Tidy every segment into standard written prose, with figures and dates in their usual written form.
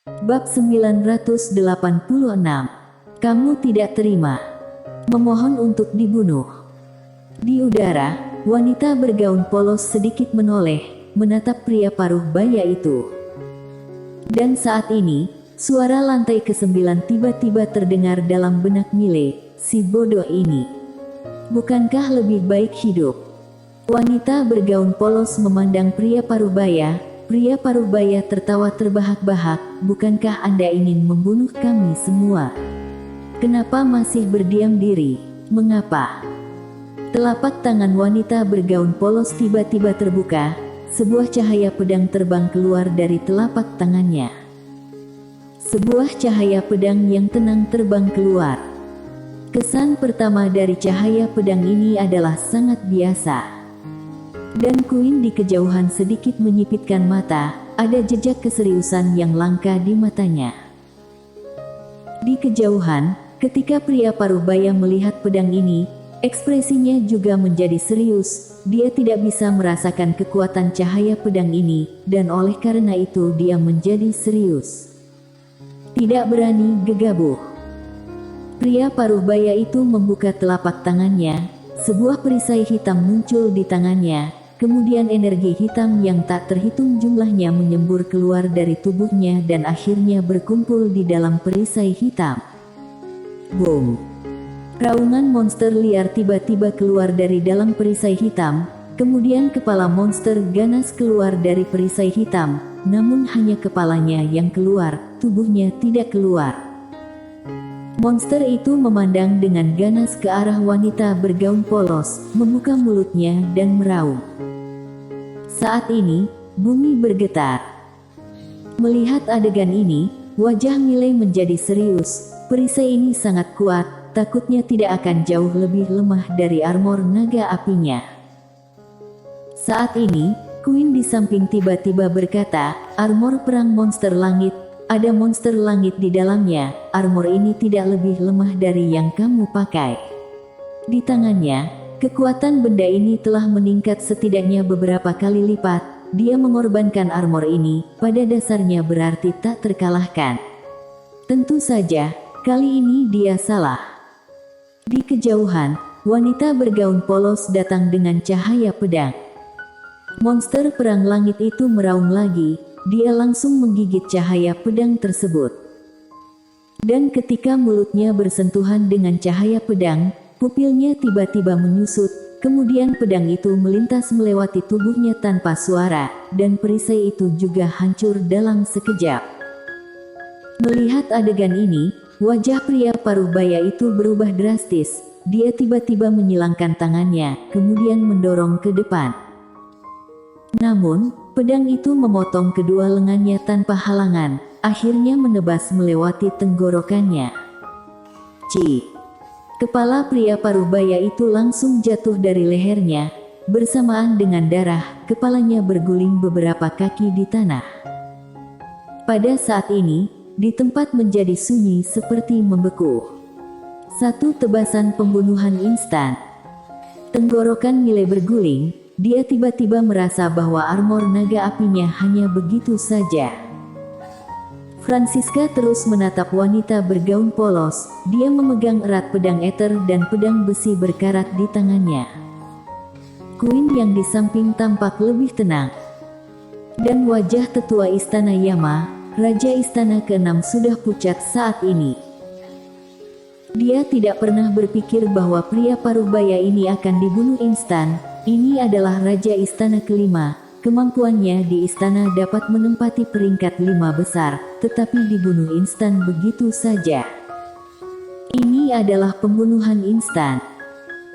Bab 986. Kamu tidak terima. Memohon untuk dibunuh. Di udara, wanita bergaun polos sedikit menoleh, menatap pria paruh baya itu. Dan saat ini, suara lantai ke-9 tiba-tiba terdengar dalam benak Mile, si bodoh ini. Bukankah lebih baik hidup? Wanita bergaun polos memandang pria paruh baya. Pria paruh baya tertawa terbahak-bahak, bukankah Anda ingin membunuh kami semua? Kenapa masih berdiam diri? Mengapa? Telapak tangan wanita bergaun polos tiba-tiba terbuka, sebuah cahaya pedang terbang keluar dari telapak tangannya. Sebuah cahaya pedang yang tenang terbang keluar. Kesan pertama dari cahaya pedang ini adalah sangat biasa. Dan Queen di kejauhan sedikit menyipitkan mata, ada jejak keseriusan yang langka di matanya. Di kejauhan, ketika pria paruh baya melihat pedang ini, ekspresinya juga menjadi serius. Dia tidak bisa merasakan kekuatan cahaya pedang ini, dan oleh karena itu dia menjadi serius. Tidak berani gegabah. Pria paruh baya itu membuka telapak tangannya, sebuah perisai hitam muncul di tangannya. Kemudian energi hitam yang tak terhitung jumlahnya menyembur keluar dari tubuhnya dan akhirnya berkumpul di dalam perisai hitam. Boom! Raungan monster liar tiba-tiba keluar dari dalam perisai hitam, kemudian kepala monster ganas keluar dari perisai hitam, namun hanya kepalanya yang keluar, tubuhnya tidak keluar. Monster itu memandang dengan ganas ke arah wanita bergaun polos, membuka mulutnya dan meraung. Saat ini, bumi bergetar. Melihat adegan ini, wajah Mile menjadi serius. Perisai ini sangat kuat, takutnya tidak akan jauh lebih lemah dari armor naga apinya. Saat ini, Queen di samping tiba-tiba berkata, armor perang monster langit, ada monster langit di dalamnya, armor ini tidak lebih lemah dari yang kamu pakai. Di tangannya, kekuatan benda ini telah meningkat setidaknya beberapa kali lipat. Dia mengorbankan armor ini, pada dasarnya berarti tak terkalahkan. Tentu saja, kali ini dia salah. Di kejauhan, wanita bergaun polos datang dengan cahaya pedang. Monster perang langit itu meraung lagi, dia langsung menggigit cahaya pedang tersebut. Dan ketika mulutnya bersentuhan dengan cahaya pedang, pupilnya tiba-tiba menyusut, kemudian pedang itu melintas melewati tubuhnya tanpa suara, dan perisai itu juga hancur dalam sekejap. Melihat adegan ini, wajah pria paruh baya itu berubah drastis. Dia tiba-tiba menyilangkan tangannya, kemudian mendorong ke depan. Namun, pedang itu memotong kedua lengannya tanpa halangan, akhirnya menebas melewati tenggorokannya. Kepala pria paruh baya itu langsung jatuh dari lehernya, bersamaan dengan darah, kepalanya berguling beberapa kaki di tanah. Pada saat ini, di tempat menjadi sunyi seperti membeku. Satu tebasan pembunuhan instan. Tenggorokan Mile berguling, dia tiba-tiba merasa bahwa armor naga apinya hanya begitu saja. Francisca terus menatap wanita bergaun polos, dia memegang erat pedang ether dan pedang besi berkarat di tangannya. Queen yang di samping tampak lebih tenang. Dan wajah tetua istana Yama, Raja Istana ke-6 sudah pucat saat ini. Dia tidak pernah berpikir bahwa pria paruh baya ini akan dibunuh instan. Ini adalah Raja Istana ke-5. Kemampuannya di istana dapat menempati peringkat 5 besar, tetapi dibunuh instan begitu saja. Ini adalah pembunuhan instan.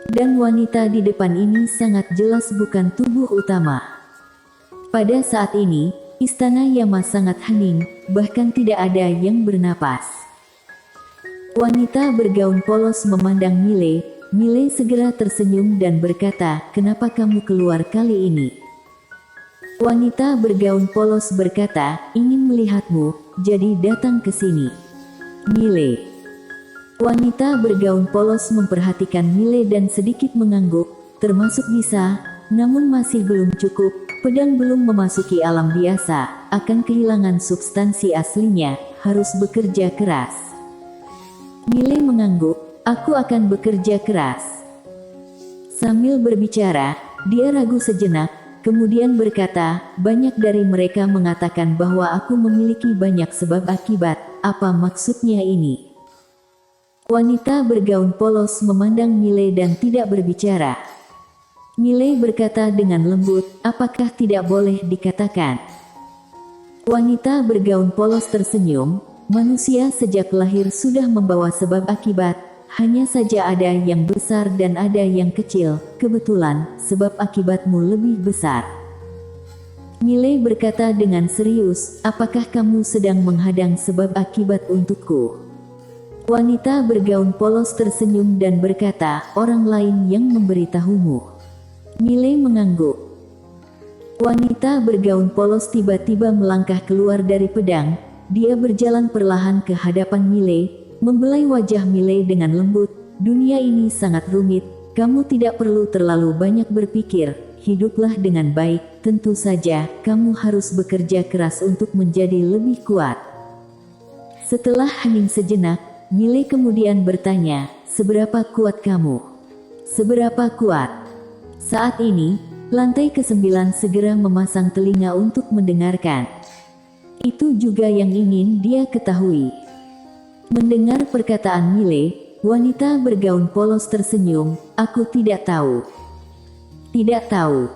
Dan wanita di depan ini sangat jelas bukan tubuh utama. Pada saat ini, istana Yama sangat hening, bahkan tidak ada yang bernapas. Wanita bergaun polos memandang Mile. Mile segera tersenyum dan berkata, kenapa kamu keluar kali ini? Wanita bergaun polos berkata, ingin melihatmu, jadi datang ke sini. Mile. Wanita bergaun polos memperhatikan Mile dan sedikit mengangguk, termasuk bisa, namun masih belum cukup, pedang belum memasuki alam biasa, akan kehilangan substansi aslinya, harus bekerja keras. Miley mengangguk, aku akan bekerja keras. Sambil berbicara, dia ragu sejenak, kemudian berkata, banyak dari mereka mengatakan bahwa aku memiliki banyak sebab akibat, apa maksudnya ini? Wanita bergaun polos memandang Miley dan tidak berbicara. Miley berkata dengan lembut, apakah tidak boleh dikatakan? Wanita bergaun polos tersenyum, manusia sejak lahir sudah membawa sebab akibat, hanya saja ada yang besar dan ada yang kecil, kebetulan, sebab akibatmu lebih besar. Miley berkata dengan serius, apakah kamu sedang menghadang sebab akibat untukku? Wanita bergaun polos tersenyum dan berkata, orang lain yang memberitahumu. Miley mengangguk. Wanita bergaun polos tiba-tiba melangkah keluar dari pedang. Dia berjalan perlahan ke hadapan Miley, membelai wajah Miley dengan lembut. Dunia ini sangat rumit, kamu tidak perlu terlalu banyak berpikir, hiduplah dengan baik, tentu saja, kamu harus bekerja keras untuk menjadi lebih kuat. Setelah hening sejenak, Miley kemudian bertanya, seberapa kuat kamu? Seberapa kuat? Saat ini, lantai ke-9 segera memasang telinga untuk mendengarkan. Itu juga yang ingin dia ketahui. Mendengar perkataan Miley, wanita bergaun polos tersenyum, aku tidak tahu. Tidak tahu.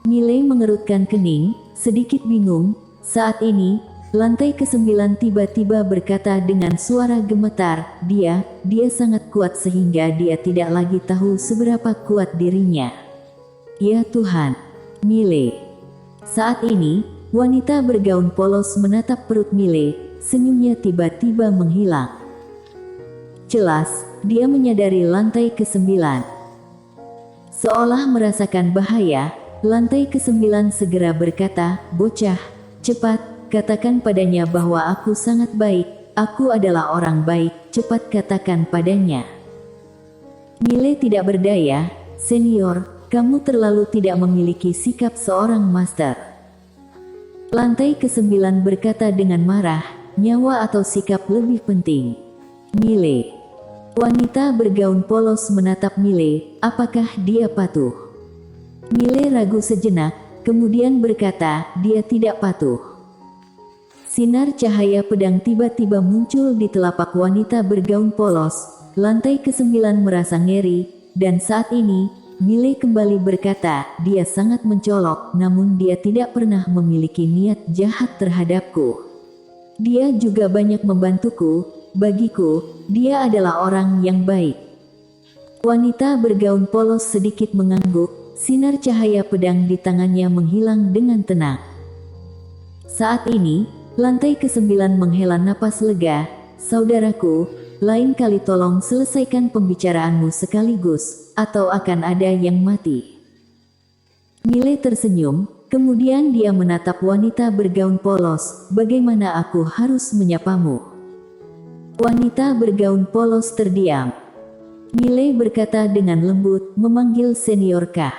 Miley mengerutkan kening, sedikit bingung. Saat ini, lantai ke-9 tiba-tiba berkata dengan suara gemetar, dia sangat kuat sehingga dia tidak lagi tahu seberapa kuat dirinya. Ya Tuhan, Miley. Saat ini, wanita bergaun polos menatap perut Miley, senyumnya tiba-tiba menghilang. Jelas, dia menyadari lantai ke-9. Seolah merasakan bahaya, lantai ke-9 segera berkata, bocah, cepat, katakan padanya bahwa aku sangat baik, aku adalah orang baik, cepat katakan padanya. Miley tidak berdaya, senior, kamu terlalu tidak memiliki sikap seorang master. Lantai ke-9 berkata dengan marah, nyawa atau sikap lebih penting. Miley. Wanita bergaun polos menatap Miley, apakah dia patuh? Miley ragu sejenak, kemudian berkata, dia tidak patuh. Sinar cahaya pedang tiba-tiba muncul di telapak wanita bergaun polos, lantai ke-9 merasa ngeri, dan saat ini, Miley kembali berkata, dia sangat mencolok, namun dia tidak pernah memiliki niat jahat terhadapku. Dia juga banyak membantuku, bagiku, dia adalah orang yang baik. Wanita bergaun polos sedikit mengangguk, sinar cahaya pedang di tangannya menghilang dengan tenang. Saat ini, lantai ke-9 menghela napas lega, saudaraku, lain kali tolong selesaikan pembicaraanmu sekaligus, atau akan ada yang mati. Miley tersenyum, kemudian dia menatap wanita bergaun polos, bagaimana aku harus menyapamu? Wanita bergaun polos terdiam. Miley berkata dengan lembut, memanggil senior kah?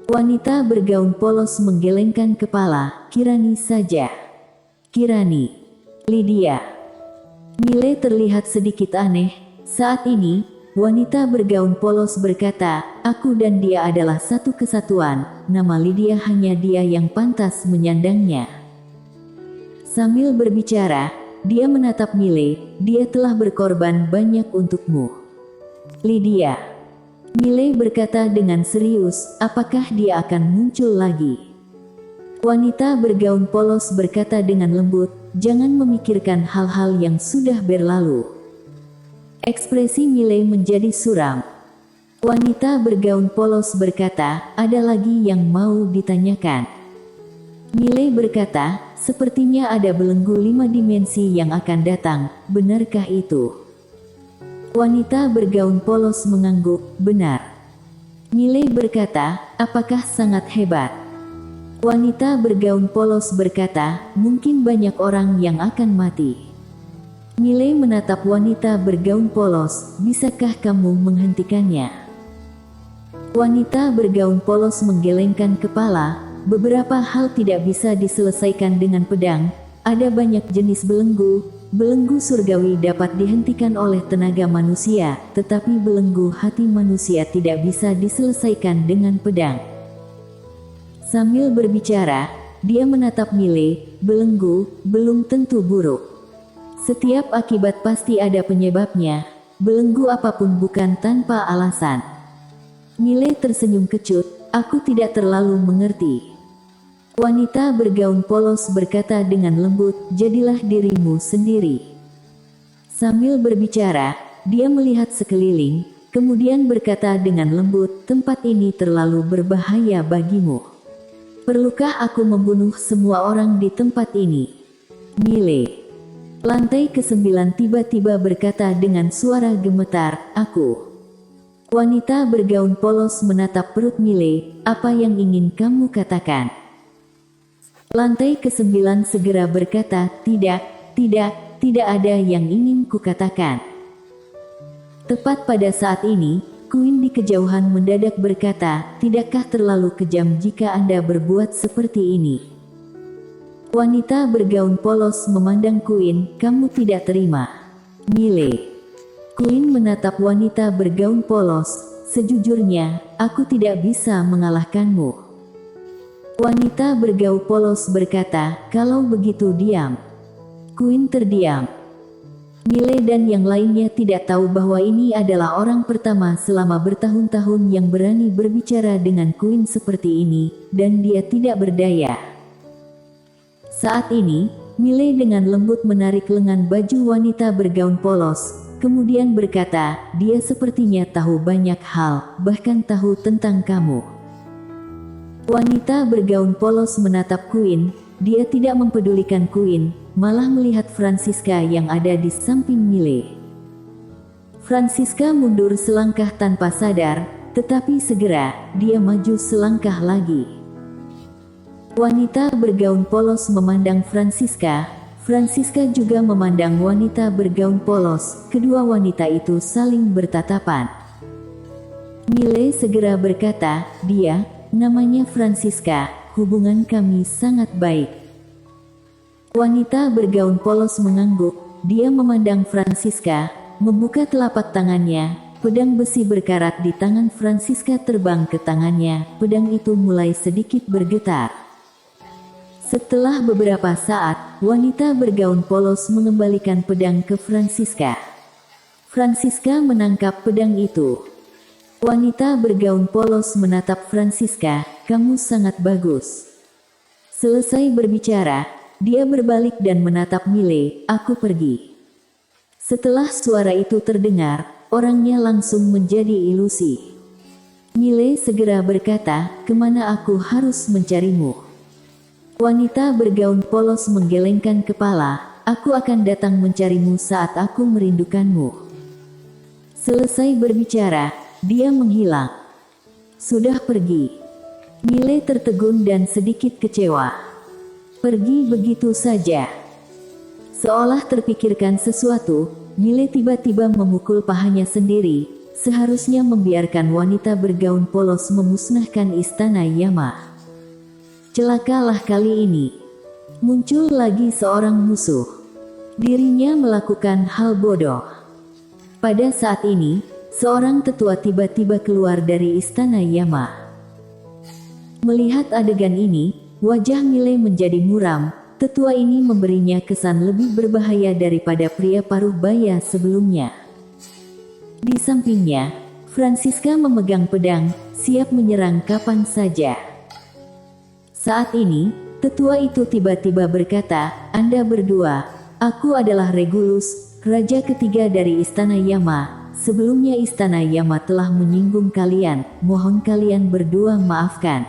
Wanita bergaun polos menggelengkan kepala, Kirani saja. Kirani. Lydia. Miley terlihat sedikit aneh. Saat ini, wanita bergaun polos berkata, aku dan dia adalah satu kesatuan, nama Lydia hanya dia yang pantas menyandangnya. Sambil berbicara, dia menatap Miley, dia telah berkorban banyak untukmu. Lydia. Miley berkata dengan serius, apakah dia akan muncul lagi? Wanita bergaun polos berkata dengan lembut, jangan memikirkan hal-hal yang sudah berlalu. Ekspresi Miley menjadi suram. Wanita bergaun polos berkata, ada lagi yang mau ditanyakan. Miley berkata, sepertinya ada belenggu 5 dimensi yang akan datang, benarkah itu? Wanita bergaun polos mengangguk, benar. Miley berkata, apakah sangat hebat? Wanita bergaun polos berkata, mungkin banyak orang yang akan mati. Miley menatap wanita bergaun polos, bisakah kamu menghentikannya? Wanita bergaun polos menggelengkan kepala, beberapa hal tidak bisa diselesaikan dengan pedang. Ada banyak jenis belenggu. Belenggu surgawi dapat dihentikan oleh tenaga manusia, tetapi belenggu hati manusia tidak bisa diselesaikan dengan pedang. Sambil berbicara, dia menatap Mile. Belenggu belum tentu buruk. Setiap akibat pasti ada penyebabnya. Belenggu apapun bukan tanpa alasan. Mile tersenyum kecut. Aku tidak terlalu mengerti. Wanita bergaun polos berkata dengan lembut, jadilah dirimu sendiri. Sambil berbicara, dia melihat sekeliling, kemudian berkata dengan lembut, tempat ini terlalu berbahaya bagimu. Perlukah aku membunuh semua orang di tempat ini? Mile. Lantai ke-9 tiba-tiba berkata dengan suara gemetar, aku. Wanita bergaun polos menatap perut Mile, apa yang ingin kamu katakan? Lantai ke-9 segera berkata, tidak ada yang ingin kukatakan. Tepat pada saat ini, Queen di kejauhan mendadak berkata, tidakkah terlalu kejam jika Anda berbuat seperti ini? Wanita bergaun polos memandang Queen, kamu tidak terima. Mile. Queen menatap wanita bergaun polos, sejujurnya, aku tidak bisa mengalahkanmu. Wanita bergaul polos berkata, kalau begitu diam. Queen terdiam. Mile dan yang lainnya tidak tahu bahwa ini adalah orang pertama selama bertahun-tahun yang berani berbicara dengan Queen seperti ini, dan dia tidak berdaya. Saat ini, Mile dengan lembut menarik lengan baju wanita bergaun polos, kemudian berkata, dia sepertinya tahu banyak hal, bahkan tahu tentang kamu. Wanita bergaun polos menatap Queen, dia tidak mempedulikan Queen, malah melihat Francisca yang ada di samping Mile. Francisca mundur selangkah tanpa sadar, tetapi segera, dia maju selangkah lagi. Wanita bergaun polos memandang Francisca, Francisca juga memandang wanita bergaun polos, kedua wanita itu saling bertatapan. Mile segera berkata, dia, namanya Francisca, hubungan kami sangat baik. Wanita bergaun polos mengangguk, dia memandang Francisca, membuka telapak tangannya, pedang besi berkarat di tangan Francisca terbang ke tangannya, pedang itu mulai sedikit bergetar. Setelah beberapa saat, wanita bergaun polos mengembalikan pedang ke Francisca. Francisca menangkap pedang itu. Wanita bergaun polos menatap Francisca, kamu sangat bagus. Selesai berbicara, dia berbalik dan menatap Mile, aku pergi. Setelah suara itu terdengar, orangnya langsung menjadi ilusi. Mile segera berkata, kemana aku harus mencarimu? Wanita bergaun polos menggelengkan kepala, aku akan datang mencarimu saat aku merindukanmu. Selesai berbicara, dia menghilang. Sudah pergi. Mile tertegun dan sedikit kecewa. Pergi begitu saja. Seolah terpikirkan sesuatu, Mile tiba-tiba memukul pahanya sendiri. Seharusnya membiarkan wanita bergaun polos memusnahkan istana Yama. Celakalah kali ini. Muncul lagi seorang musuh. Dirinya melakukan hal bodoh. Pada saat ini, seorang tetua tiba-tiba keluar dari istana Yama. Melihat adegan ini, wajah Mile menjadi muram. Tetua ini memberinya kesan lebih berbahaya daripada pria paruh baya sebelumnya. Di sampingnya, Francisca memegang pedang, siap menyerang kapan saja. Saat ini, tetua itu tiba-tiba berkata, Anda berdua, aku adalah Regulus, raja ketiga dari istana Yama. Sebelumnya istana Yama telah menyinggung kalian, mohon kalian berdua maafkan.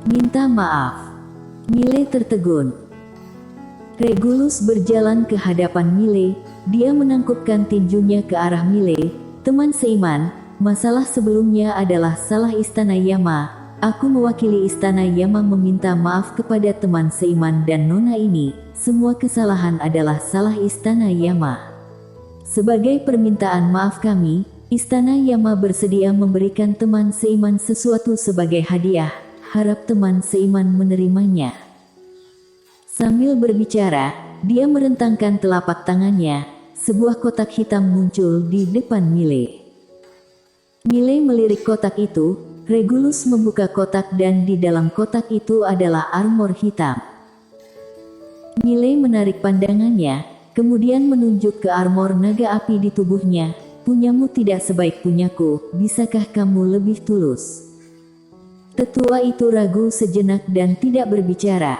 Minta maaf. Mile tertegun. Regulus berjalan ke hadapan Mile, dia menangkupkan tinjunya ke arah Mile. Teman seiman, masalah sebelumnya adalah salah istana Yama. Aku mewakili istana Yama meminta maaf kepada teman seiman dan nona ini. Semua kesalahan adalah salah istana Yama. Sebagai permintaan maaf kami, istana Yama bersedia memberikan teman seiman sesuatu sebagai hadiah. harap teman seiman menerimanya. Sambil berbicara, dia merentangkan telapak tangannya. Sebuah kotak hitam muncul di depan Mile. Mile melirik kotak itu. Regulus membuka kotak dan di dalam kotak itu adalah armor hitam. Mile menarik pandangannya, kemudian menunjuk ke armor naga api di tubuhnya. Punyamu tidak sebaik punyaku, bisakah kamu lebih tulus? Tetua itu ragu sejenak dan tidak berbicara.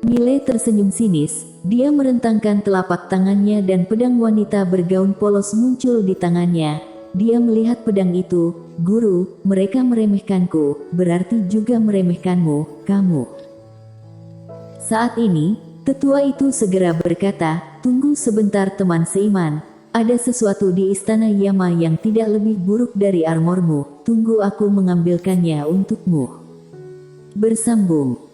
Mile tersenyum sinis, dia merentangkan telapak tangannya dan pedang wanita bergaun polos muncul di tangannya. Dia melihat pedang itu. Guru, mereka meremehkanku, berarti juga meremehkanmu, kamu. Saat ini, tetua itu segera berkata, tunggu sebentar teman seiman, ada sesuatu di istana Yama yang tidak lebih buruk dari armormu, tunggu aku mengambilkannya untukmu. Bersambung.